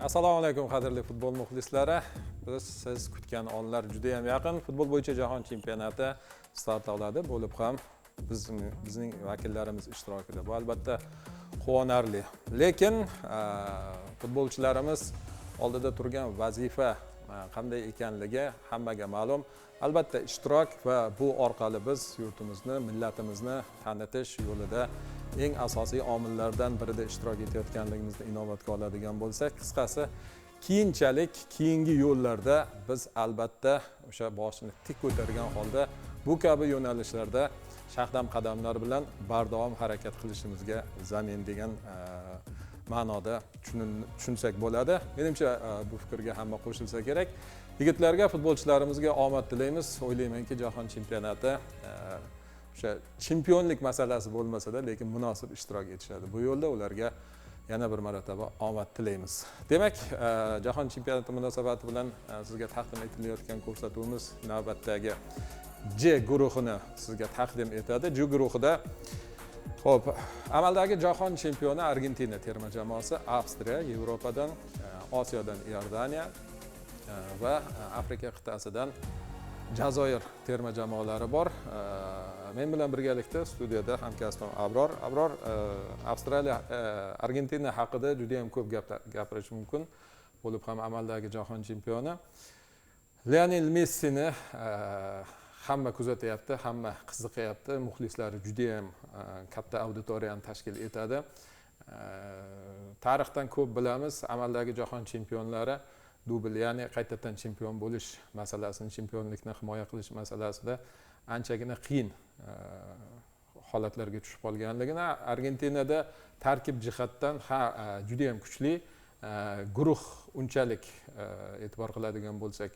Assalomu alaykum qadrli futbol muxlislari. Siz kutgan onlar juda ham yaqin. Futbol bo'yicha jahon chempionati start oladi. Bo'lib ham bizning vakillarimiz ishtirokida. Bu albatta quvonarli. Lekin futbolchilarimiz oldida turgan vazifa qanday ekanligi hammaga ma'lum. Albatta ishtirok va bu orqali biz yurtimizni, millatimizni tanitish yo'lida eng asosiy omillardan birida ishtirok etayotganligimizni inobatga oladigan bo'lsak, qisqasi keyinchalik keyingi yo'llarda biz albatta o'sha boshini tik ko'targan holda bu kabi yo'nalishlarda shahdam qadamlar bilan bardavom harakat qilishimizga zamin degan ma'noda tushunsak bo'ladi. Menimcha bu fikrga hamma qo'shilsa kerak. Yigitlarga, futbolchilarimizga omad tilaymiz. O'ylaymanki, jahon chempionati o'sha chempionlik masalasi bo'lmasa-da, lekin munosib ishtirok etishadi. Bu yo'lda ularga yana bir marotaba omad tilaymiz. Demak, jahon chempionati munosabati bilan sizga taqdim etilayotgan ko'rsatuvimiz navbatdagi J guruhini sizga taqdim etadi. J guruhida xo'p, amaldagi jahon chempioni Argentina terma jamoasi, Avstriya, Yevropadan, Osiyodan Iordaniya va Afrika qit'asidan Jazoir terma jamoalari bor. Men bilan birgalikda studiyada hamkasbim Abror. Abror, Avstraliya, Argentina haqida juda ham ko'p gapirish mumkin. Bo'lib ham amaldagi jahon chempioni Lionel Messini hamma kuzatyapti, hamma qiziqyapti. Muxlislari juda ham katta auditoriyani tashkil etadi. Tarixdan ko'p bilamiz, amaldagi jahon chempionlari dubl, ya'ni qaytadan chempion bo'lish masalasini, chempionlikni himoya qilish masalasida anchagina qiyin holatlarga tushib qolganligini, Argentinada tarkib jihatdan juda ham kuchli, guruh unchalik e'tibor qiladigan bo'lsak,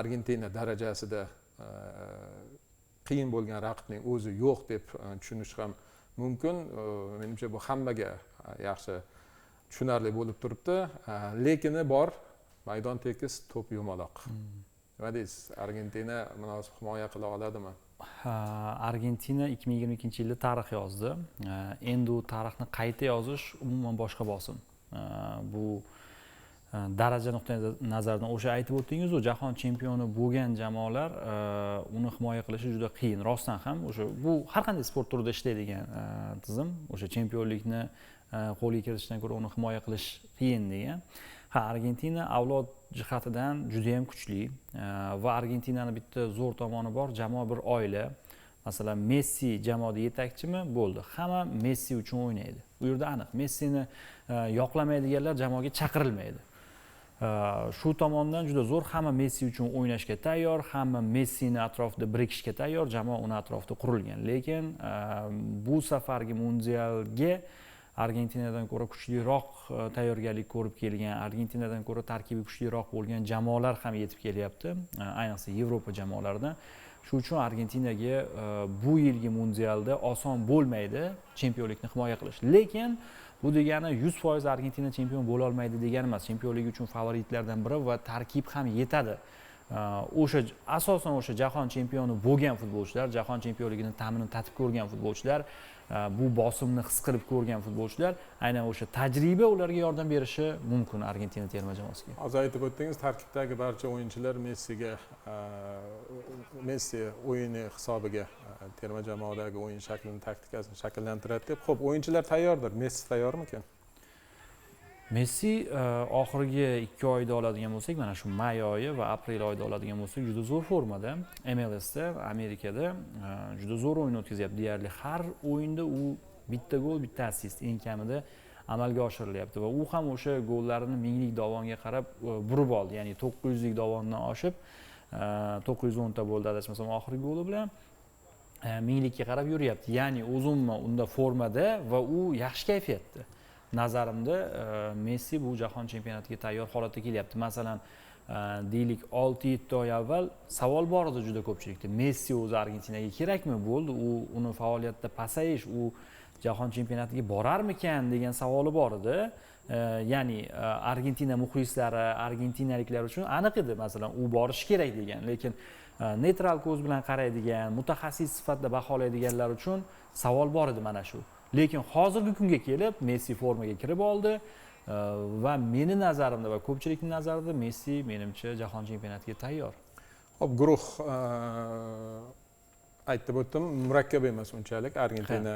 Argentina darajasida qiyin bo'lgan raqibning o'zi yo'q deb tushunish ham mumkin. Menimcha bu hammaga yaxshi tushunarli bo'lib turibdi. Lekini bor, maydon tekis, to'p yumaloq. Nima deysiz? Argentina munosib himoya qila oladimi? Argentina 2022-yilda tarix yozdi. Endi u tarixni qayta yozish umuman boshqa bosim. Bu daraja nuqtai nazaridan o'sha aytib o'tdingiz, u jahon chempioni bo'lgan jamoalar uni himoya qilishi juda qiyin. Rostdan ham o'sha bu har qanday sport turida ishlaydigan tizim, o'sha chempionlikni qo'lga kiritishdan ko'ra uni himoya qilish qiyin degan. Argentina avlod jihatidan juda ham kuchli va Argentinani bitta zo'r tomoni bor, jamoa bir oila. Masalan, Messi jamoada yetakchimi? Bo'ldi. Hamma Messi uchun o'ynaydi. Bu yerda aniq. Messini yoqlamaydiganlar jamoaga chaqirilmaydi. Shu tomondan juda zo'r, hamma Messi uchun o'ynashga tayyor, hamma Messini atrofida birikishga tayyor, jamoa uni atrofida qurilgan. Lekin bu safargi mundialga Argentinadan ko'ra kuchliroq tayyorgarlik ko'rib kelgan, Argentinadan ko'ra tarkibi kuchliroq bo'lgan jamoalar ham yetib kelyapti, ayniqsa Yevropa jamoalaridan. Shuning uchun Argentinaga bu yilgi mundialda oson bo'lmaydi chempionlikni himoya qilish. Lekin bu degani 100% Argentina chempion bo'la olmaydi degani emas. Chempionlik uchun favoritlardan biri va tarkib ham yetadi. O'sha asosan o'sha jahon chempioni bo'lgan futbolchilar, jahon chempionligini ta'minini tatib ko'rgan futbolchilar, bu bosimni his qilib ko'rgan futbolchilar, aynan o'sha tajriba ularga yordam berishi mumkin Argentina terma jamoasiga. Hozir aytib o'tdingiz, tarkibdagi barcha o'yinchilar Messi o'yini hisobiga terma jamoadagi o'yin shaklini, taktikasini shakllantiradi deb. Xo'p, o'yinchilar tayyordir. Messi tayyormikan? Messi oxirgi 2 oyda oladigan bo'lsak, mana shu may oyi va aprel oyida oladigan bo'lsak, juda zo'r formada. MLSda, Amerikada juda zo'r o'yin o'tkazyapti. Deyarli har o'yinda u bitta gol, bitta assist eng kamida amalga oshirilyapti va u ham o'sha gollarini minglik dovonga qarab burib oldi. Ya'ni 900 lik dovondan oshib 910 ta bo'ldi adashmasam oxirgi goli bilan minglikka qarab yuryapti. Ya'ni o'zimma unda formada va u yaxshi kayfiyatda. Nazarimda Messi bu jahon chempionatiga tayyor holatda kelyapti. Masalan, deylik 6-7 oy avval savol bor edi juda ko'pchilikda. Messi o'zi Argentinaga kerakmi? Bo'ldi, uni faoliyatda pasayish, u jahon chempionatiga borarmikan degan savoli bor edi. Ya'ni Argentina muxlislari, argentinaliklar uchun aniq edi, masalan, u borishi kerak degan. Lekin neytral ko'z bilan qaraydigan, mutaxassis sifatida baholaydiganlar uchun savol bor edi mana shu. Lekin hozirgi kunga kelib Messi formaga kirib oldi va meni nazarimda va ko'pchilikning nazarida Messi menimcha jahon chempionatiga tayyor. Hop, guruh aytib o'tdim, murakkab emas unchalik. Argentina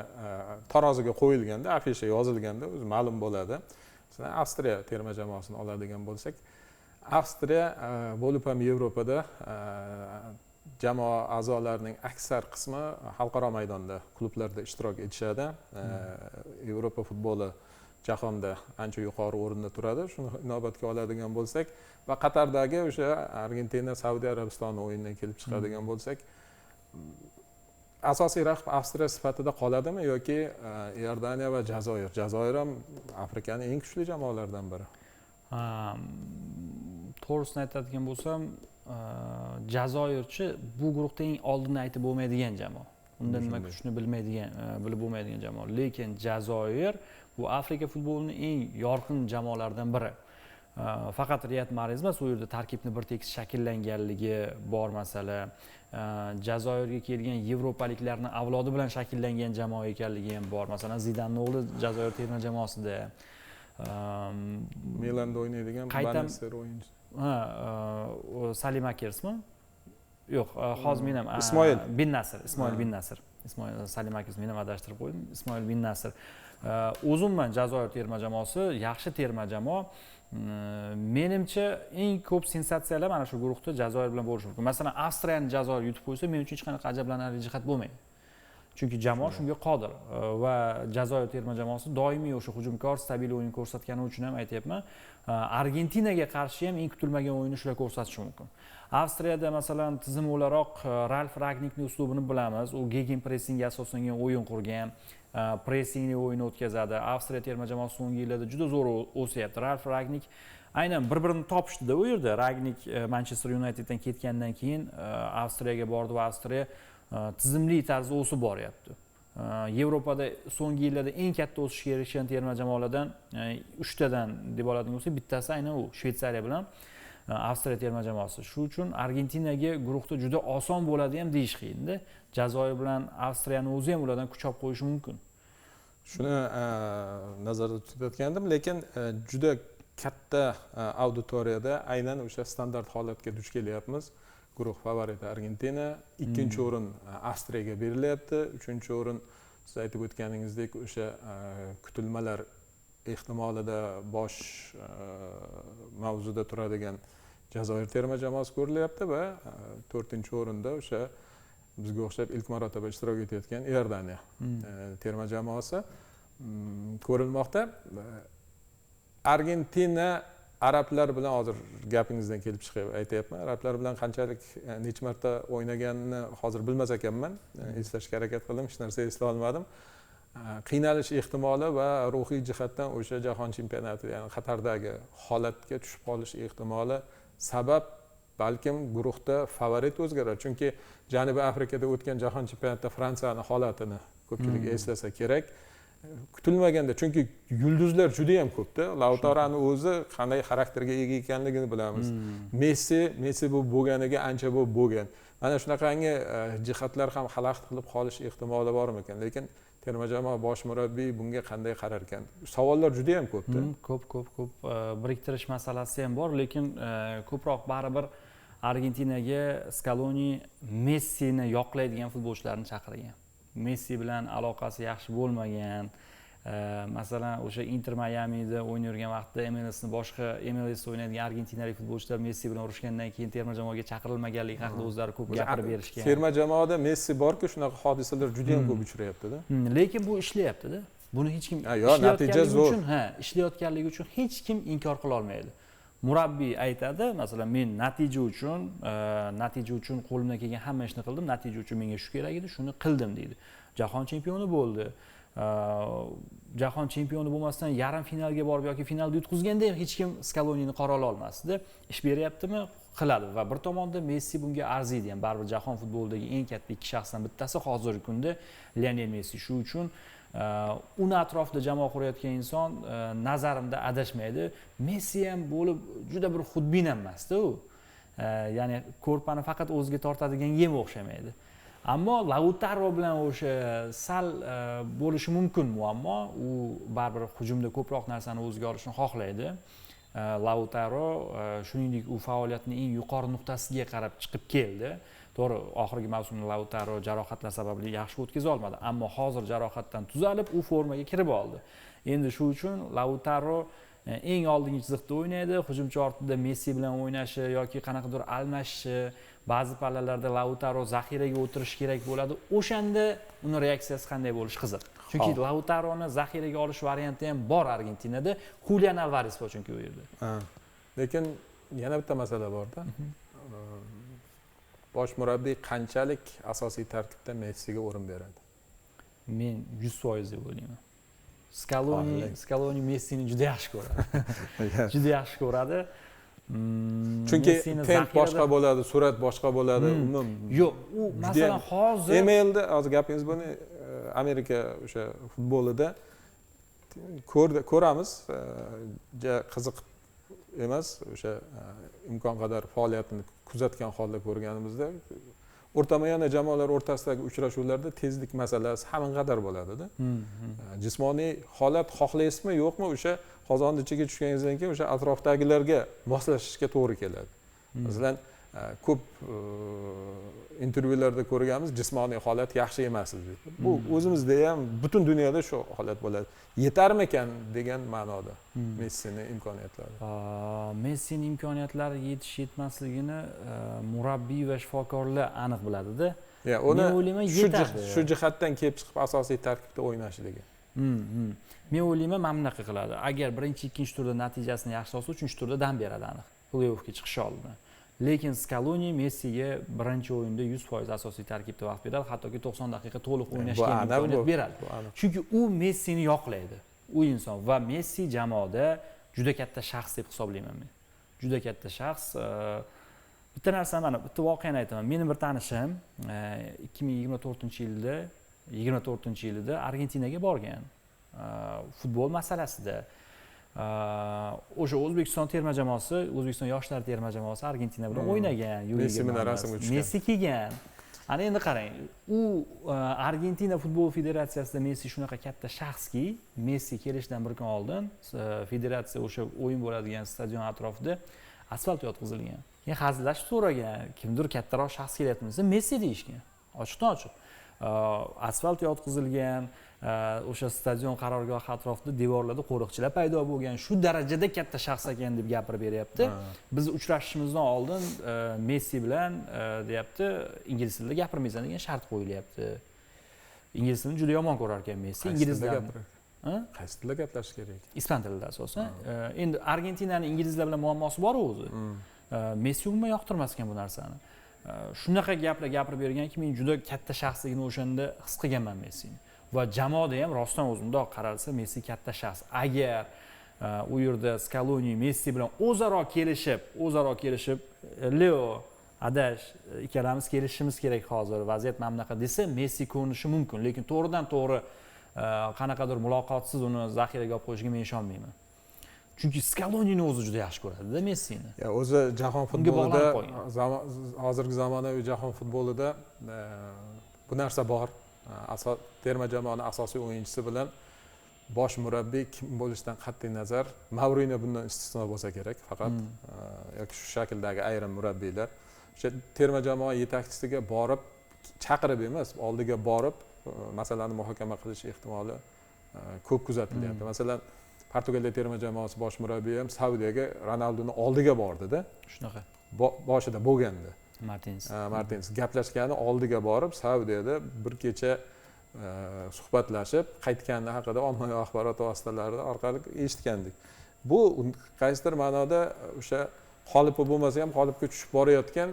taroziga qo'yilganda, afisha yozilganda o'zi ma'lum bo'ladi. Masalan, Avstriya terma jamoasini oladigan bo'lsak, Avstriya bo'lib ham Yevropada jamoa a'zolarining aksar qismi xalqaro maydonda klublarda ishtirok etishadi. Yevropa futboli jahonda ancha yuqori o'rinda turadi. Shuni inobatga oladigan bo'lsak va Qatardagi o'sha Argentina Saudiya Arabistoni o'yinidan kelib chiqadigan bo'lsak, asosiy raqib Avstriya sifatida qoladimi yoki Iordaniya va Jazoir? Jazoir ham Afrikaning eng kuchli jamoalaridan biri. To'g'risini aytadigan bo'lsam, Jazoirchi bu guruhda eng oldindan aytib bo'lmaydigan jamoa. Undan nima kuchni bilib bo'lmaydigan jamoa. Lekin Jazoir bu Afrika futbolining eng yorqin jamoalaridan biri. Faqat Riyad Mahrez emas, u yerda tarkibni bir tekis shakllanganligi bor masala. Jazoirga kelgan yevropaliklarning avlodi bilan shakllangan jamoa ekanligi ham bor. Masalan, Zidanning o'g'li Jazoir terma jamoasida. Milanda o'ynaydigan Bannister o'yinchi. Salim Akersmi? Yo'q, hozir men ham Ismoil bin Nasr. Ismoil Salim Akers men ham adashtirib qo'ydim. Ismoil bin Nasr. O'zimman Jazoir terma jamoasi yaxshi terma jamoa. Menimcha eng ko'p sensatsiyalar mana shu guruhda Jazoir bilan bo'lishi mumkin. Masalan, Avstriyani Jazoir yutib qo'ysa, men uchun hech qanaqa ajablanarli jihat bo'lmaydi. Chunki jamoa shunga qodir va Jazoir terma jamoasi doimiy o'sha hujumkor, stabil o'yin ko'rsatgani uchun ham aytayapman, Argentinaga qarshi ham eng kutilmagan o'yinni shular ko'rsatishi mumkin. Avstriyada masalan tizim o'laroq Ralf Ragnikning uslubini bilamiz. U gegen pressingga asoslangan o'yin qurgan, pressingli o'yin o'tkazadi. Avstriya terma jamoasi so'nggi yillarda juda zo'r o'syapti. Ralf Ragnik aynan bir-birini topishdi-da u yerda. Ragnik Manchester Uniteddan ketgandan keyin Avstriyaga bordi va Avstriya tizimli tarzda o'sib boryapti. Yevropada so'nggi yillarda eng katta o'sishga erishgan terma jamoalardan 3 tadan deb oladigan bo'lsak, bittasi aynan u Shveysariya bilan Avstriya terma jamoasi. Shu uchun Argentinaga guruhda juda oson bo'ladi ham deyish qiyin-da. Jazoir bilan Avstriyani o'zi ham ulardan kuch olib qo'yishi mumkin. Shuni nazarda tutayotgandim, lekin juda katta auditoriyada aynan o'sha standart holatga duch kelyapmiz. Guruh favoriti Argentina, ikkinchi o'rin Avstriyaga berilyapti, uchinchi o'rin siz aytib o'tganingizdek o'sha kutilmalar ehtimolida bosh mavzuda turadigan Jazoir terma jamoasi ko'rilyapti va 4-o'rinda o'sha bizga o'xshab ilk marotaba ishtirok etayotgan Iordaniya terma jamoasi ko'rilmoqda. Argentina arablar bilan hozir gapingizdan kelib chiqib aytayapman. Arablar bilan qanchalik necha marta o'ynaganini hozir bilmas ekanman. Eslashga harakat qildim, hech narsa eslay olmadim. Qiynalish ehtimoli va ruhiy jihatdan o'sha jahon chempionati, ya'ni Qatardagi holatga tushib qolish ehtimoli sabab balkim guruhda favorit o'zgaradi. Chunki Janubiy Afrikada o'tgan jahon chempionatida Fransiyani holatini ko'pchilik eslasa kerak. Kutilmaganda, chunki yulduzlar juda ham ko'pda. Lautaroni o'zi qanday xarakterga ega ekanligini bilamiz. Messi bu bo'lganiga ancha bo'lgan. Mana shunaqangi jihatlar ham xalaqit qilib qolish ehtimoli bormi ekan? Lekin terma jamoa bosh murabbiy bunga qanday qarar ekan? Savollar juda ham ko'pda. Ko'p biriktirish masalasi ham bor, lekin ko'proq baribir Argentinaga Scaloni Messini yoqlaydigan futbolchilarni chaqirgan. Messi bilan aloqasi yaxshi bo'lmagan. Masalan, o'sha Inter Miami'da o'ynayotgan vaqtda boshqa MLS o'ynaydigan argentinalik futbolchilar Messi bilan urushgandan keyin terma jamoaga chaqirilmaganligi haqida o'zlari ko'p gapirib berishgan. Terma jamoada Messi borku, shunaqa hodisalar juda ham ko'p uchrayapti-da. Lekin bu ishlayapti-da. Buni hech kim natija zo'r. Ishlayotganligi uchun hech kim inkor qila olmaydi. Murabbiy aytadi, masalan, men natija uchun qo'limdan kelgan hamma ishni qildim, natija uchun menga shu kerak edi, shuni qildim deydi. Jahon chempioni bo'ldi. Jahon chempioni bo'lmasdan yarim finalga borib yoki finalda yutqizganda ham hech kim Scalonini qora ola olmasdi. Ish beryaptimi? Qiladi va bir tomonda Messi bunga arziydi ham. Baribir jahon futbolidagi eng katta ikki shaxsdan bittasi hozirgi kunda Lionel Messi. Shu uchun uni atrofida jamoa qurayotgan inson nazarimda adashmaydi. Messi ham bo'lib juda bir xudbin emasda u. Ya'ni ko'rpani faqat o'ziga tortadigan yem o'xshamaydi. ammo Lautaro bilan o'sha sal bo'lishi mumkin muammo. U baribir hujumda ko'proq narsani o'ziga olishni xohlaydi. Lautaro shuningdek u faoliyatining eng yuqori nuqtasiga qarab chiqib keldi. To'g'ri, oxirgi mavsumda Lautaro jarohatlar sababli yaxshi o'tkaza olmadi, ammo hozir jarohatdan tuzalib, u formaga kirib oldi. Endi shu uchun Lautaro eng oldingi chiziqda o'ynaydi, hujumchi ortida Messi bilan o'ynashi yoki qanaqadir almashishi, ba'zi pallalarda Lautaro zaxiraga o'tirishi kerak bo'ladi. O'shanda uni reaksiyasi qanday bo'lishi qiziq. Chunki Lautaroni zaxiraga olish varianti ham bor Argentinada. Julian Alvares bor chunki u yerda. Lekin yana bitta masala borda. Bosh murabbiy qanchalik asosiy tarkibda Messiga o'rin beradi? Men 100% deb o'ylayman. Scaloni Messini juda yaxshi ko'radi. Juda yaxshi ko'radi. Chunki temp boshqa bo'ladi, surat boshqa bo'ladi. Yo'q, u masalan hozir emailda hozir gapingiz buni Amerika o'sha futbolida ko'ramiz, qiziq emas, o'sha imkon qadar faoliyatini kuzatgan holda ko'rganimizda o'rtamayona jamoalar o'rtasidagi uchrashuvlarda tezlik masalasi hamon qadar bo'ladida. Jismoniy holat xohlaysizmi, yo'qmi, o'sha qozonni ichiga tushganingizdan keyin o'sha atrofdagilarga moslashishga to'g'ri keladi. Masalan, ko'p intervyularda ko'rganmiz, jismoniy holat yaxshi emas edi. Bu o'zimizda ham butun dunyoda shu holat bo'ladi. Yetarmikan degan ma'noda Messining imkoniyatlari. Messining imkoniyatlari yetish-yetmasligini murabbiy va shifokorlar aniq biladi-da. Men o'ylayman yetadi. Shu jihatdan kelib chiqib asosiy tarkibda o'ynashligi. Men o'ylayman mana bunaqa qiladi. Agar birinchi, ikkinchi turda natijasini yaxshi olsa, uchinchi turda dam beradi aniq. Play-offga chiqish oldidan. Lekin Scaloni Messiga birinchi o'yinda 100% asosiy tarkibda vaqt beradi, hattoki 90 daqiqa to'liq o'ynashga imkoniyat beradi. Chunki u Messini yoqlaydi. U inson va Messi jamoada juda katta shaxs deb hisoblayman men. Juda katta shaxs. Bitta narsani mana bitta voqeani aytaman. Mening bir tanishim 2024-yilda Argentinaga borgan. Futbol masalasida o'sha O'zbekiston terma jamoasi, O'zbekiston yoshlar terma jamoasi Argentina bilan o'ynagan. Messi bilan rasmga tushgan. Messi kelgan. Ana endi qarang, u Argentina futbol federatsiyasida Messi shunaqa katta shaxski, Messi kelishidan bir kun oldin federatsiya o'sha o'yin bo'ladigan stadion atrofida asfalt yotqizilgan. Keyin hazillashib so'ragan, kimdir kattaroq shaxs kelyapti desa, Messi deyishgan. Ochiqdan ochiq. Asfalt yotqizilgan, o'sha stadion qarorgohi atrofida devorlarda qo'riqchilar paydo bo'lgan, shu darajada katta shaxs ekan deb gapirib beryapti. Biz uchrashishimizdan oldin Messi bilan deyapti, ingliz tilida gapirmaysan degan shart qo'yilyapti. Ingliz tilini juda yomon ko'rar ekan Messi. Inglizlar qaysi tilda gaplashish kerak? Ispan tilida asosan. Endi Argentinaning inglizlar bilan muammosi bor o'zi. Messi umuman yoqtirmas ekan bu narsani. Shunaqa gaplar gapirib berganki, men juda katta shaxsligini o'shanda his qilganman Messini. Va jamoada ham rostdan o'zimda qaralsa Messi katta shaxs. Agar u yerda Scaloni Messi bilan o'zaro kelishib, Leo, Adash, ikkalamiz kelishimiz kerak hozir, vaziyat mana bunaqa desa, Messi ko'nishi mumkin, lekin to'g'ridan to'g'ri qanaqadir muloqotsiz uni zaxiraga olib qo'yishiga men ishonmayman. Chunki Scaloni'ni o'zi juda yaxshi ko'radi-da Messini. O'zi jahon futbolida, hozirgi zamonaviy jahon futbolida bu narsa bor. Terma jamoaning asosiy o'yinchisi bilan bosh murabbiy kim bo'lishidan qat'iy nazar, Mourinho bundan istisno bo'lsa kerak, faqat yoki shu shakldagi ayrim murabbiylar o'sha terma jamoa yetakchisiga borib, chaqirib emas, oldiga borib masalani muhokama qilish ehtimoli ko'p kuzatilyapti. Masalan, Portugaliya terma jamoasi bosh murabbiyi ham Saudiyaga Ronaldoni oldiga bordi-da. Shunaqa. Boshida bo'lganda. Martins gaplashgani oldiga borib, Saudiyada bir kecha suhbatlashib, qaytgani haqida ommaviy axborot vositalarida orqali eshitgandik. Bu qaysidir ma'noda o'sha qolipli bo'lmasa ham qolipga tushib borayotgan,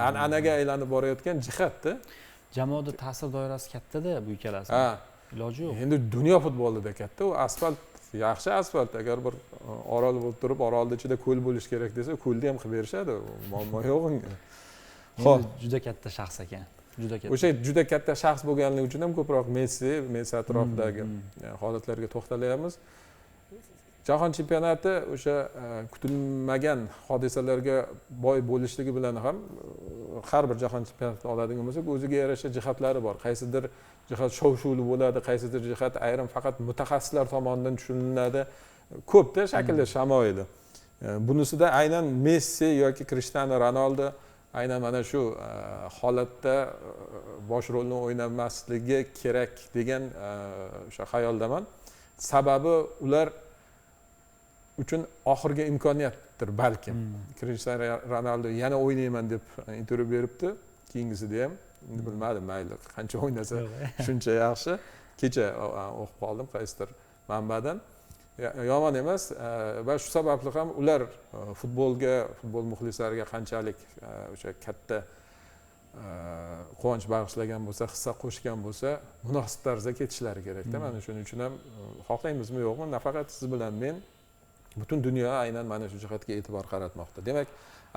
an'anaga aylanib borayotgan jihatda. Jamoada ta'sir doirasi katta-da bu ikkalasi. Iloji yo'q. Endi dunyo futbolida katta, u asfalt yaxshi asfalt. Agar bir orol bo'lib turib, orolning ichida ko'l bo'lish kerak desa, ko'lni ham qilib berishadi. Muammo yo'q unga. Xo'p, juda katta shaxs ekan. Juda katta. O'sha juda katta shaxs bo'lganligi uchun ham ko'proq Messi atrofidagi holatlarga to'xtalayapmiz. Jahon chempionati o'sha kutilmagan hodisalarga boy bo'lishligi bilan ham har bir jahon chempionatini oladigan bo'lsak, o'ziga yarasha jihatlari bor. Qaysidir jihat shov-shuvli bo'ladi, qaysidir jihat ayrim faqat mutaxassislar tomonidan tushuniladi. Ko'pda shaklda shamoyili. Bunisida aynan Messi yoki Cristiano Ronaldo aynan mana shu holatda bosh rolni o'ynamasligi kerak degan o'sha xayoldaman. Sababi ular uchun oxirgi imkoniyatdir balkim. Cristiano Ronaldo yana o'ynayman deb intervyu beribdi. Keyingisida ham bilmadim, mayli qancha o'ynasa shuncha yaxshi. Kecha o'qib qoldim qaysidir manbadan. Yomon emas va shu sababli ham ular futbol muxlislariga qanchalik o'sha katta quvonch bag'ishlagan bo'lsa, hissa qo'shgan bo'lsa, munosib tarzda ketishlari kerak-da. Mana shuning uchun ham xohlaymizmi yo'qmi, nafaqat siz bilan men, butun dunyo aynan mana shu jihatga e'tibor qaratmoqda. Demak,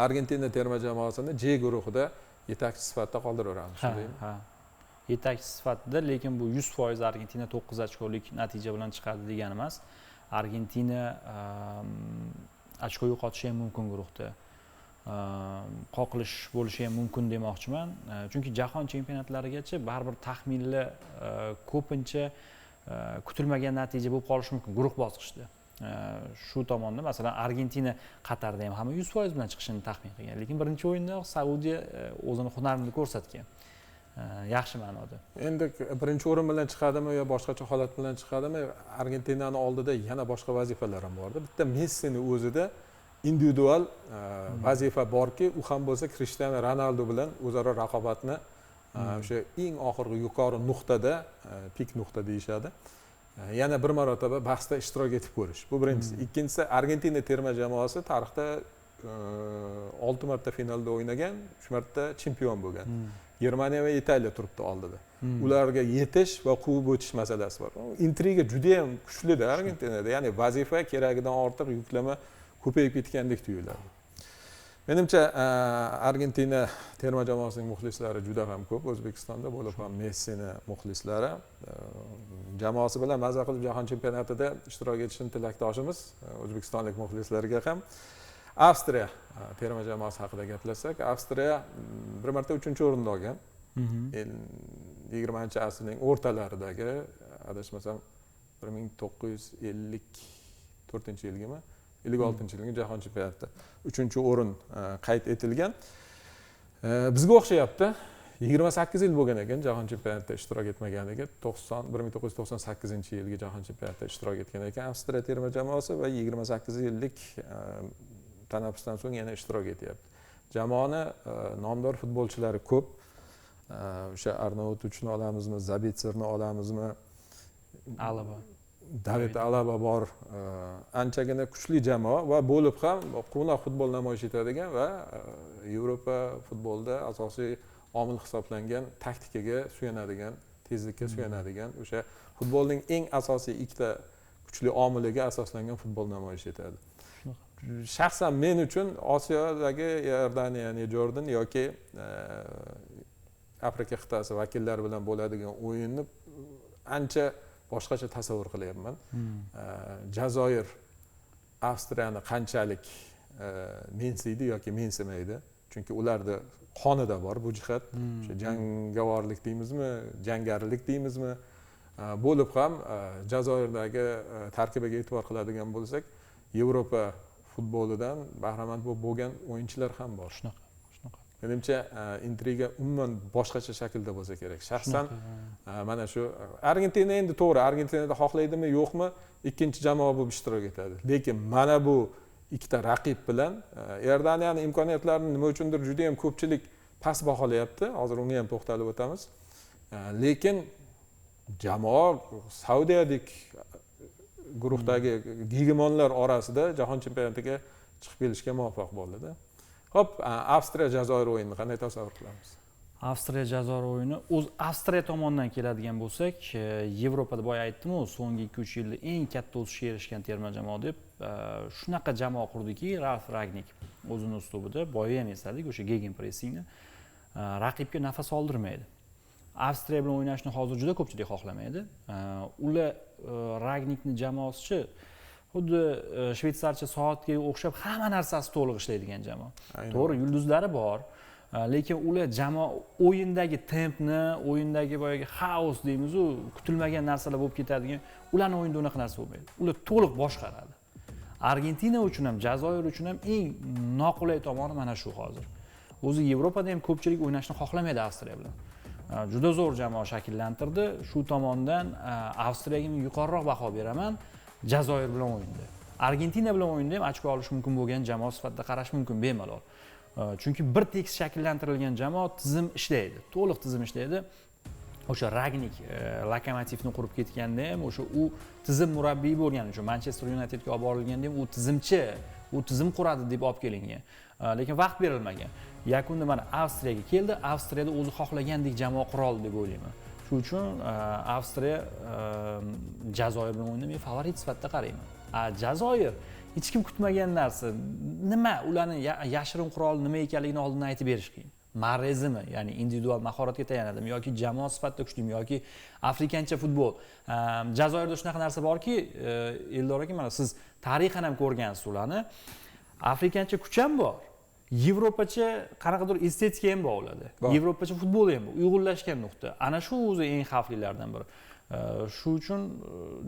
Argentina terma jamoasini J guruhida yetakchi sifatida qoldiraveramiz, shundaymi? Ha. Yetakchi sifatida, lekin bu 100% Argentina 9 ochkolik natija bilan chiqadi degani emas. Argentina ochko yo'qotishi ham mumkin guruhda. Qoqilish bo'lishi ham mumkin demoqchiman. Chunki jahon chempionatlarigacha baribir taxminlar ko'pincha kutilmagan natija bo'lib qolishi mumkin guruh bosqichida. Shu tomonda masalan Argentina Qatarda ham hamma 100% bilan chiqishini taxmin qilgan, lekin birinchi o'yinda Saudiya o'zini hunarini ko'rsatgan. Yaxshi ma'noda. Endi birinchi o'rin bilan chiqadimi yo boshqacha holat bilan chiqadimi, Argentinani oldida yana boshqa vazifalar ham bor. Bitta Messini o'zida individual vazifa borki, u ham bo'lsa Cristiano Ronaldo bilan o'zaro raqobatni o'sha eng oxirgi yuqori nuqtada, pik nuqta deyishadi. Yana bir marotaba bahsda ishtirok etib ko'rish. Bu birinchisi. Ikkinchisi, Argentina terma jamoasi tarixda 6 marta finalda o'ynagan, 3 marta chempion bo'lgan. Germaniya va Italiya turibdi oldida. Ularga yetish va quvib o'tish masalasi bor. Intriga juda ham kuchli-da Argentinada. Ya'ni vazifa keragidan ortiq yuklama ko'payib ketgandek tuyuladi. Menimcha Argentina terma jamoasining muxlislari juda ham ko'p O'zbekistonda, bo'lib ham Messini muxlislari. Jamoasi bilan maza qilib jahon chempionatida ishtirok etishini tilakdoshimiz o'zbekistonlik muxlislarga ham. Avstriya terma jamoasi haqida gaplashsak, Avstriya bir marta 3-o'rinda olgan. 20-asrning o'rtalaridagi, adashmasam 1954-yilgimi, 56-yilgi jahon chempionatida 3-o'rin qayd etilgan. Bizga o'xshayapti. 28 yil bo'lgan ekan jahon chempionatida ishtirok etmaganiga, 1998-yilgi jahon chempionatida ishtirok etgan ekan Avstriya terma jamoasi va 28 yillik tanaffusdan so'ng yana ishtirok etyapti. Jamoani nomdor futbolchilari ko'p. O'sha Arnautovichni olamizmi, Zabitserni olamizmi, Alaba, David Alaba bor. Anchagina kuchli jamoa va bo'lib ham quvnoq futbol namoyish etadigan va Yevropa futbolida asosiy omil hisoblangan taktikaga suyanadigan, tezlikka suyanadigan, o'sha futbolning eng asosiy ikkita kuchli omiliga asoslangan futbol namoyish etadi. Shaxsan men uchun Osiyodagi Iordaniya, Jordan yoki Afrika qit'asi vakillari bilan bo'ladigan o'yinni ancha boshqacha tasavvur qilyapman. Jazoir Avstriyani qanchalik mensiydi yoki mensimaydi? Chunki ularda qonida bor bu jihat. O'sha jangovorlik deymizmi, jangarilik deymizmi? Bo'lib ham Jazoirdagi tarkibiga e'tibor qiladigan bo'lsak, Yevropa futbolidan bahramand bo'lgan o'yinchilar ham bor. Shunaqa. Menimcha intriga umuman boshqacha shaklda bo'lsa kerak. Shaxsan mana shu Argentina endi to'g'ri, Argentinada xohlaydimi, yo'qmi, ikkinchi jamoa bo'lib ishtirok etadi. Lekin mana bu ikkita raqib bilan Iordaniyani imkoniyatlarini nima uchundir juda ham ko'pchilik past baholayapti. Hozir uni ham to'xtalib o'tamiz. Lekin jamoa Saudiyadek guruhdagi gegemonlar orasida jahon chempionatiga chiqib kelishga muvaffaq bo'ldi-da. Hop, Avstriya Jazoir o'yinini qanday tasavvur qilamiz? Avstriya Jazoir o'yini o'z Avstriya tomonidan keladigan bo'lsak, Yevropada boya aytdim-ku, so'nggi 2-3 yilda eng katta o'sishga erishgan terma jamoa deb, shunaqa jamoa qurdiki, Ralf Rangnick o'zining uslubida, boya ham esladik, o'sha gegenpressingni raqibga nafas oldirmaydi. Avstriya bilan o'ynashni hozir juda ko'pchilik xohlamaydi. Ular Rangnickning jamoasichi xuddi shvetsarcha soatga o'xshab hamma narsasi to'liq ishlaydigan jamoa. Aynan. To'g'ri, yulduzlari bor, lekin ular jamoa o'yindagi tempni, o'yindagi boyagi xaos deymiz-ku, kutilmagan narsalar bo'lib ketadigan, ularning o'yinida unaqa narsa bo'lmaydi. Ular to'liq boshqaradi. Argentina uchun ham, Jazoir uchun ham eng noqulay tomoni mana shu hozir. O'zi Yevropada ham ko'pchilik o'ynashni xohlamaydi Avstriya bilan. Juda zo'r jamoa shakllantirdi. Shu tomondan Avstriyaga men yuqoriroq baho beraman Jazoir bilan o'yinda. Argentina bilan o'yinda ham ochko olish mumkin bo'lgan jamoa sifatida qarash mumkin bemalol. Chunki bir tekis shakllantirilgan jamoa tizim ishlaydi, to'liq tizim ishlaydi. O'sha Ragnik Lokomotivni qurib ketganda ham o'sha u tizim murabbiyi bo'lgani uchun Manchester Unitedga olib borilganda ham u tizimchi, u tizim quradi deb olib kelingan. Lekin vaqt berilmagan. Yakunda mana Avstriyaga keldi, Avstriyada o'zi xohlagandek jamoa qura oldi deb o'ylayman. Shuning uchun Avstriya Jazoir bilan o'yinda men favorit sifatida qarayman. Jazoir hech kim kutmagan narsa. Nima ularning yashirin quroli nima ekanligini oldindan aytib berish qiyin. Marrezmi, ya'ni individual mahoratga tayanadimi yoki jamoa sifatida kuchlimi yoki afrikancha futbol. Jazoirda shunaqa narsa borki, Eldor aka, mana siz tarixan ham ko'rgansiz ularni. Afrikancha kuch ham bor. Yevropacha qanaqadir estetika ham bor ularda. Yevropacha futbol ham bor. Uyg'unlashgan nuqta. Ana shu o'zi eng xavflilardan biri. Shu uchun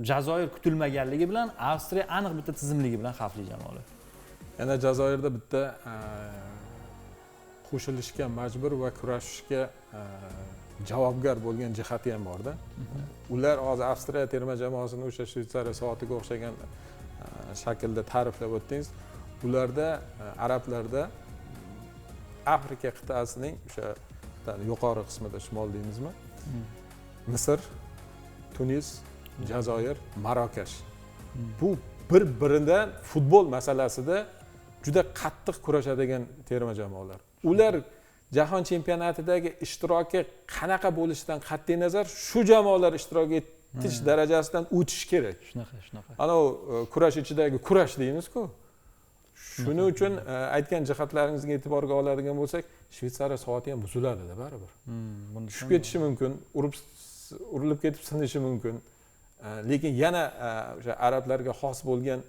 Jazoir kutilmaganligi bilan Avstriya aniq bitta tizimligi bilan xavfli jamoalar. Yana Jazoirda bitta qo'shilishga majbur va kurashishga javobgar bo'lgan jihati ham bor-da. Ular hozir Avstriya terma jamoasini o'sha Shvetsariya soatiga o'xshagan shaklda ta'riflab o'tdingiz. Ularda arablarda Afrika qit'asining o'sha yuqori qismida shimol deymizmi? Misr, Tunis, Jazoir, Marokash. Bu bir-biridan futbol masalasida juda qattiq kurashadigan terma jamoalar. Ular jahon chempionatidagi ishtiroki qanaqa bo'lishidan qat'iy nazar shu jamoalar ishtirok etish darajasidan o'tish kerak. Shunaqa. Ana kurash ichidagi kurash deymiz-ku. Shuning uchun aytgan jihatlaringizga e'tiborga oladigan bo'lsak, Shvetsariya soati ham buziladi-da baribir. Tushib ketishi mumkin, urilib ketib sinishi mumkin. Lekin yana o'sha arablarga xos bo'lgan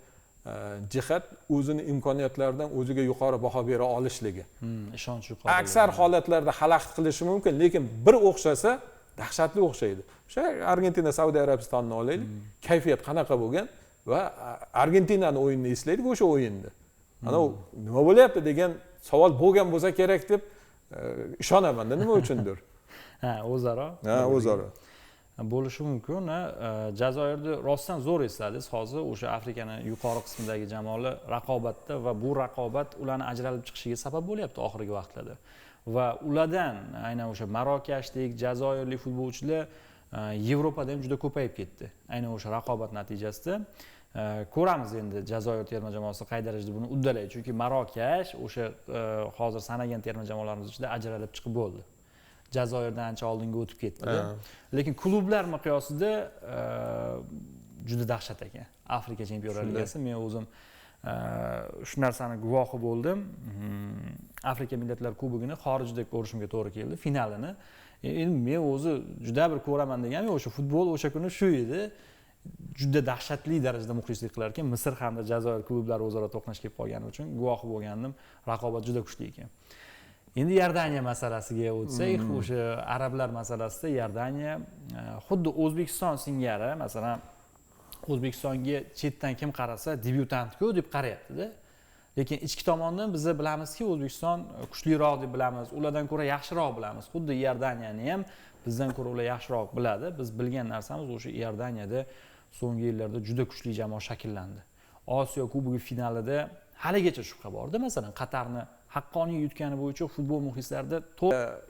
jihat o'zini imkoniyatlaridan o'ziga yuqori baho bera olishligi. Ishonch yuqori. Aksar holatlarda xalaqit qilishi mumkin, lekin bir o'xshasa dahshatli o'xshaydi. O'sha Argentina, Saudiya Arabistonni olaylik. Kayfiyat qanaqa bo'lgan va Argentinaning o'yinini eslaydik o'sha o'yinda. Ana nima bo'lyapti degan savol bo'lgan bo'lsa kerak deb ishonaman-da, nima uchundir. O'zaro. O'zaro. Bo'lishi mumkin. Jazoirni rostdan zo'r esladingiz. Hozir o'sha Afrikaning yuqori qismidagi jamoalar raqobatda va bu raqobat ularni ajralib chiqishiga sabab bo'lyapti oxirgi vaqtlarda. Va ulardan aynan o'sha Marokashdek, Jazoirlik futbolchilar Yevropada ham juda ko'payib ketdi. Aynan o'sha raqobat natijasida ko'ramiz endi Jazoir terma jamoasi qay darajada buni uddalaydi. Chunki Marokash o'sha hozir sanagan terma jamoalarimiz ichida ajralib chiqib bo'ldi. Jazoirdan ancha oldinga o'tib ketdi. Lekin klublar miqyosida juda dahshat ekan. Afrika Chempionlar Ligasi, men o'zim shu narsani guvohi bo'ldim. Afrika Millatlar Kubogini xorijda ko'rishimga to'g'ri keldi, finalini. Endi men o'zi juda bir ko'raman deganim o'sha futbol o'sha kuni shu edi. Juda dahshatli darajada muxlislik qilar ekan. Misr hamda Jazoir klublari o'zaro to'qnash kelib qolgani uchun guvohi bo'lgandim. Raqobat juda kuchli ekan. Endi Iordaniya masalasiga o'tsak, o'sha arablar masalasida Iordaniya xuddi O'zbekiston singari, masalan, O'zbekistonga chetdan kim qarasa debyutant-ku deb qarayapti-da. Lekin ichki tomondan biz bilamizki, O'zbekiston kuchliroq deb bilamiz, ulardan ko'ra yaxshiroq bilamiz. Xuddi Iordaniyani ham bizdan ko'ra ular yaxshiroq biladi. Biz bilgan narsamiz o'sha Iordaniyada so'nggi yillarda juda kuchli jamoa shakllandi. Osiyo Kubogi finalida haligacha shubha bor-da, masalan, Qatarni haqqoniy yutgani bo'yicha futbol muxlislarida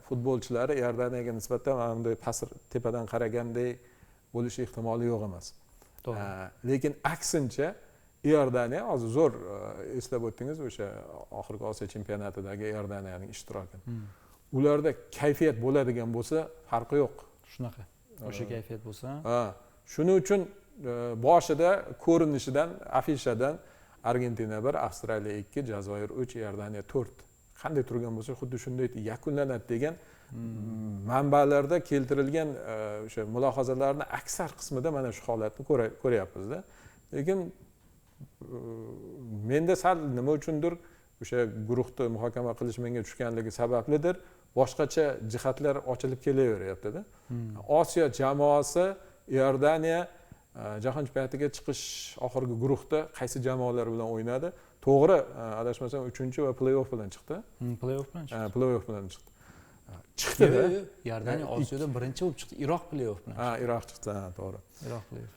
futbolchilari Iordaniyaga nisbatan bunday past tepadan qaragandek bo'lish ehtimoli yo'q emas. Lekin aksincha Iordaniya hozir zo'r eslab o'tdingiz o'sha oxirgi Osiyo chempionatidagi Iordaniyaning ishtirokini. Ularda kayfiyat bo'ladigan bo'lsa, farqi yo'q. Shunaqa. O'sha kayfiyat bo'lsa. Shuning uchun boshida ko'rinishidan, afishadan Argentina 1, Avstraliya 2, Jazoir 3, Iordaniya 4 qanday turgan bo'lsa, xuddi shunday yakunlanadi degan manbalarda keltirilgan o'sha mulohazalarning aksar qismida mana shu holatni ko'ryapmiz-da. Lekin menda sal nima uchundir o'sha guruhni muhokama qilish menga tushganligi sabablidir. Boshqacha jihatlar ochilib kelaveryapti-da. Osiyo jamoasi Iordaniya Jahon chempionatiga chiqish oxirgi guruhda qaysi jamoalar bilan o'ynadi? To'g'ri, adashmasam 3-chi va play-off bilan chiqdi. Play-off bilan chiqdi. Play-off bilan chiqdi. Chiqdi-da. Iordaniya Osiyoda birinchi bo'lib chiqdi. Iroq play-off bilan. Iroq chiqdi, to'g'ri. Iroq play-off.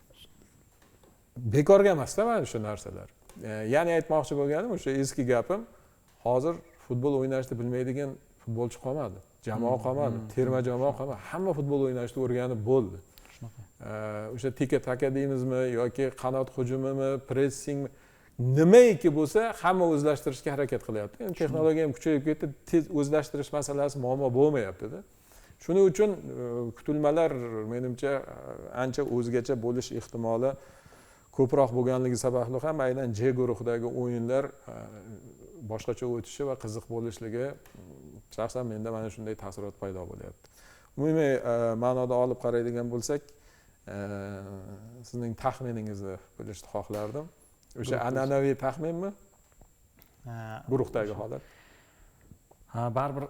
Bekorga emas-da mana shu narsalar. Ya'ni aytmoqchi bo'lganim o'sha eski gapim, hozir futbol o'ynashni bilmaydigan futbolchi qolmadi. Jamoa qolmadi, terma jamoa qolmadi. Hamma futbol o'ynashni o'rganib bo'ldi. O'sha teka-taka deymizmi yoki qanot hujumimi, pressing nimaiki bo'lsa, hamma o'zlashtirishga harakat qilyapti. Endi texnologiya ham kuchayib ketdi, tez o'zlashtirish masalasi muammo bo'lmayapti-da. Shuning uchun kutilmalar menimcha ancha o'zgacha bo'lish ehtimoli ko'proq bo'lganligi sababli ham aynan J guruhidagi o'yinlar boshqacha o'tishi va qiziq bo'lishligi shaxsan menda mana shunday taassurot paydo bo'lyapti. Umumiy ma'noda olib qaraydigan bo'lsak, sizning taxminingizni bilishni xohlardim. O'sha an'anaviy taxminmi? Guruhdagi holat. Baribir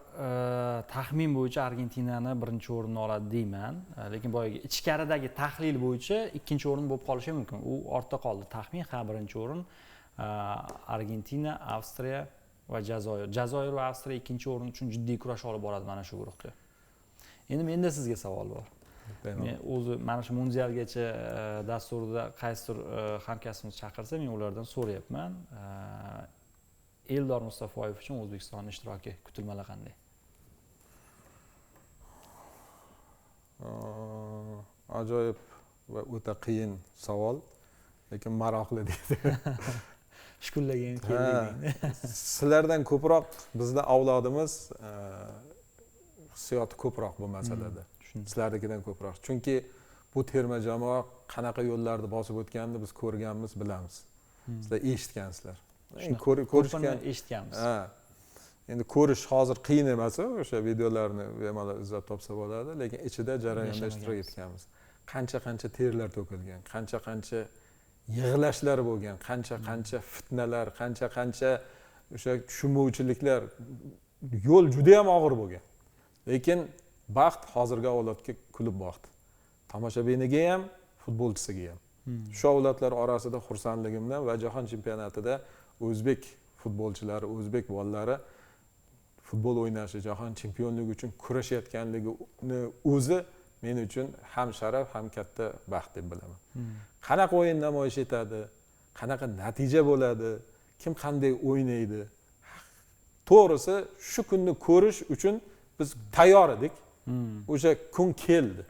taxmin bo'yicha Argentinani birinchi o'rinni oladi deyman, lekin boyagi ichkaridagi tahlil bo'yicha ikkinchi o'rin bo'lib qolishi mumkin. U ortda qoldi. Taxmin birinchi o'rin Argentina, Avstriya va Jazoir. Jazoir va Avstriya ikkinchi o'rin uchun jiddiy kurash olib boradi mana shu guruhda. Endi menda sizga savol bor. Men o'zi mana shu mundialgacha dasturida qaysidir hamkasbimiz chaqirsa, men ulardan so'rayapman. Eldor Mustafoyev uchun O'zbekistonning ishtiroki kutilmalar qanday? Ajoyib va o'ta qiyin savol, lekin maroqli deydi. Shukurlagan kelding. Sizlardan ko'proq bizning avlodimiz hissiyoti ko'proq bu masalada. Sizlarnikidan ko'proq. Chunki bu terma jamoa qanaqa yo'llarni bosib o'tganini biz ko'rganmiz, bilamiz. Sizlar eshitgansizlar. Ko'rishgan eshitganmiz. Endi ko'rish hozir qiyin emas, o'sha videolarni bemalol izlab topsa bo'ladi, lekin ichida jarayonda ishtirok etganmiz. Qancha terlar to'kilgan, qancha yig'lashlar bo'lgan, qancha fitnalar, qancha o'sha tushunmovchiliklar, yo'l juda ham og'ir bo'lgan. Lekin baxt hozirgi avlodga kulib boqdi. Tomoshabiniga ham, futbolchisiga ham. Shu avlodlar orasida xursandligimdan va jahon chempionatida o'zbek futbolchilari, o'zbek bolalari futbol o'ynashi, jahon chempionligi uchun kurashayotganligini o'zi men uchun ham sharaf, ham katta baxt deb bilaman. Qanaqa o'yin namoyish etadi, qanaqa natija bo'ladi, kim qanday o'ynaydi. To'g'risi shu kunni ko'rish uchun biz tayyor edik. O'sha kun keldi.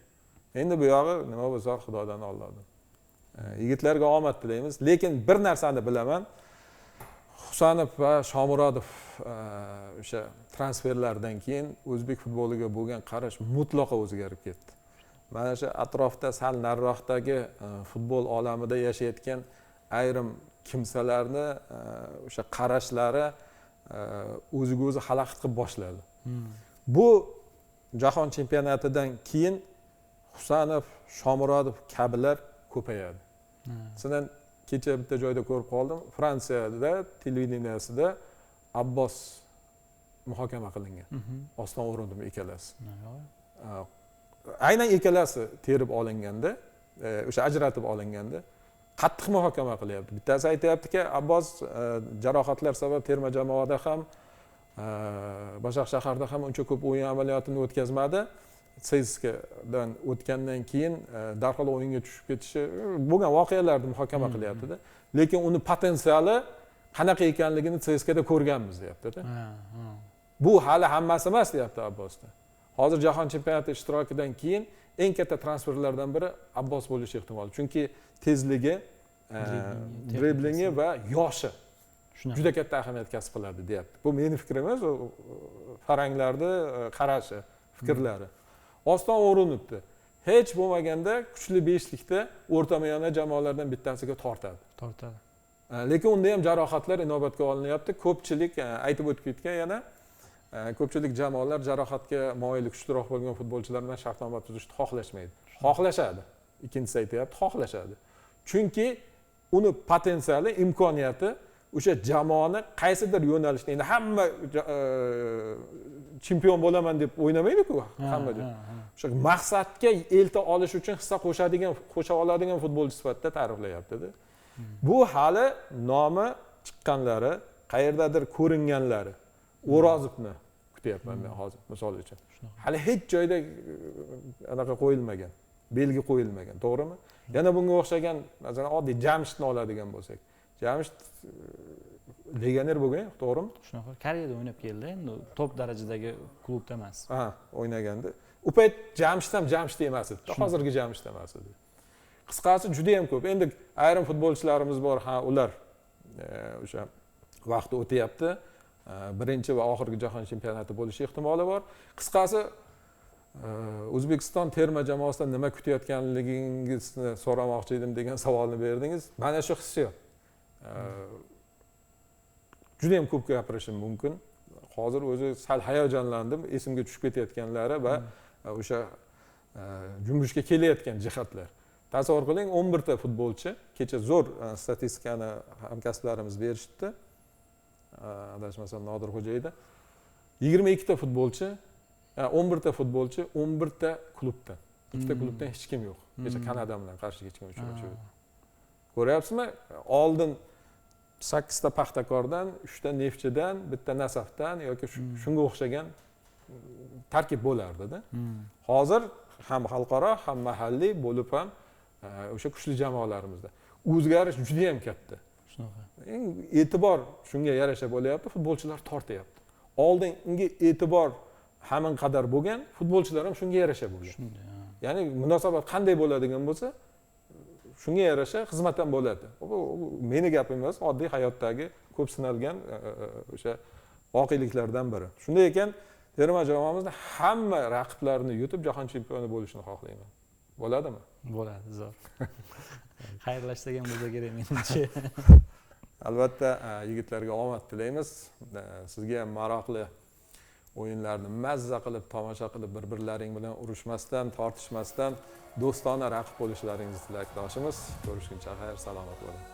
Endi bu yog'i nima bo'lsa Xudodan Allohdan. Yigitlarga omad tilaymiz, lekin bir narsani bilaman. Husanov va Shomurodov o'sha transferlardan keyin o'zbek futboliga bo'lgan qarash mutlaqo o'zgarib ketdi. Mana shu atrofda sal nariroqdagi futbol olamida yashayotgan ayrim kimsalarni o'sha qarashlari o'ziga o'zi xalaqit qilib boshladi. Bu jahon chempionatidan keyin Husanov, Shomurodov kabilar ko'payadi. Sizdan kecha bitta joyda ko'rib qoldim. Fransiyada televideniyasida Abbos muhokama qilingan. Oston o'rindim ikkalasi. Aynan ikkalasi terib olinganda, o'sha ajratib olinganda qattiq muhokama qilyapti. Bittasi aytayaptiki, Abbos jarohatlar sabab terma jamoada ham, Bashaq shaharda ham uncha ko'p o'yin amaliyotini o'tkazmadi. CSKAdan o'tgandan keyin darhol o'yinga tushib ketishi bo'lgan voqealarni muhokama qilyapti-da. Lekin uni potensiali qanaqa ekanligini CSKAda ko'rganmiz deyapti-da. Bu hali hammasi emas deyapti Abbosda. Hozir jahon chempionati ishtirokidan keyin eng katta transferlardan biri Abbos bo'lishi ehtimoli. Chunki tezligi, driblingi va yoshi juda katta ahamiyat kasb qiladi deyapti. Bu mening fikrim emas, faranglarning qarashi, fikrlari. Oston o'rinibdi. Hech bo'lmaganda kuchli 5likda o'rtamiyona jamoalardan bittasiga tortadi. Lekin unda ham jarohatlar inobatga olinyapti. Ko'pchilik aytib o'tib ketgan yana ko'pchilik jamoalar jarohatga moyili kuchliroq bo'lgan futbolchilar bilan shartnoma tuzishni xohlashmaydi. Xohlashadi. Ikkinchisi aytayapti, xohlashadi. Chunki uni potensiali, imkoniyati o'sha jamoani qaysidir yo'nalishda endi hamma chempion bo'laman deb o'ynamaydi-ku hamma. O'sha maqsadga elta olish uchun hissa qo'sha oladigan futbolchi sifatida ta'riflayapti-da. Bu hali nomi chiqqanlari, qayerdadir ko'ringanlari. O'rozovni kutyapman men hozir misol uchun. Hali hech joyda anaqa qo'yilmagan, belgi qo'yilmagan, to'g'rimi? Yana bunga o'xshagan, masalan, oddiy Jamshidni oladigan bo'lsak. Jamshid legioner bo'lgan, to'g'rimi? Shunaqa. Koreyada o'ynab keldi, endi top darajadagi klubda emas. Ha, o'ynaganda. U payt Jamshid ham Jamshid emas edi. Hozirgi Jamshid emas edi. Qisqasi juda ham ko'p. Endi ayrim futbolchilarimiz bor, ha, ular o'sha vaqti o'tyapti. Birinchi va oxirgi jahon chempionati bo'lishi ehtimoli bor. Qisqasi O'zbekiston terma jamoasidan nima kutayotganligingizni so'ramoqchi edim degan savolni berdingiz. Mana shu hissiyot. Juda ham ko'p gapirishim mumkin. Hozir o'zi sal hayajonlandim, esimga tushib ketayotganlari va o'sha junbushga kelayotgan jihatlar. Tasavvur qiling, 11 ta futbolchi, kecha zo'r statistikani hamkasblarimiz berishdi. Adashmasam Nodir Xo'jayda 22 ta futbolchi, 11 ta futbolchi, 11 ta klubdan. 2 ta klubdan hech kim yo'q. Kecha Kanada bilan qarshi hech kim uchrashdi. Ko'ryapsizmi? Oldin 8 ta Paxtakordan, 3 ta Neftchidan, bitta Nasafdan yoki shunga o'xshagan tarkib bo'lardi-da. Hozir ham xalqaro, ham mahalliy bo'lib ham o'sha kuchli jamoalarimizda o'zgarish juda ham katta. Shunaqa. E'tibor shunga yarasha bo'lyapti, futbolchilar tortyapti. Oldingi e'tibor hamin qadar bo'lgan, futbolchilar ham shunga yarasha bo'lgan. Ya'ni munosabat qanday bo'ladigan bo'lsa, shunga yarasha xizmat ham bo'ladi. Bu meni gapim emas, oddiy hayotdagi ko'p sinalgan o'sha voqeliklardan biri. Shunday ekan, terma jamoamizda hamma raqiblarni yutib jahon chempioni bo'lishini xohlayman. Bo'ladimi? Bo'ladi, zo'r. Xayrlashsak ham bo'lsa kerak menimcha. Albatta, yigitlarga omad tilaymiz. Sizga ham maroqli o'yinlarni mazza qilib, tomosha qilib, bir-birlaring bilan urushmasdan, tortishmasdan do'stona raqib bo'lishlaringizni tilakdoshimiz. Ko'rishguncha xayr, salomat bo'ling.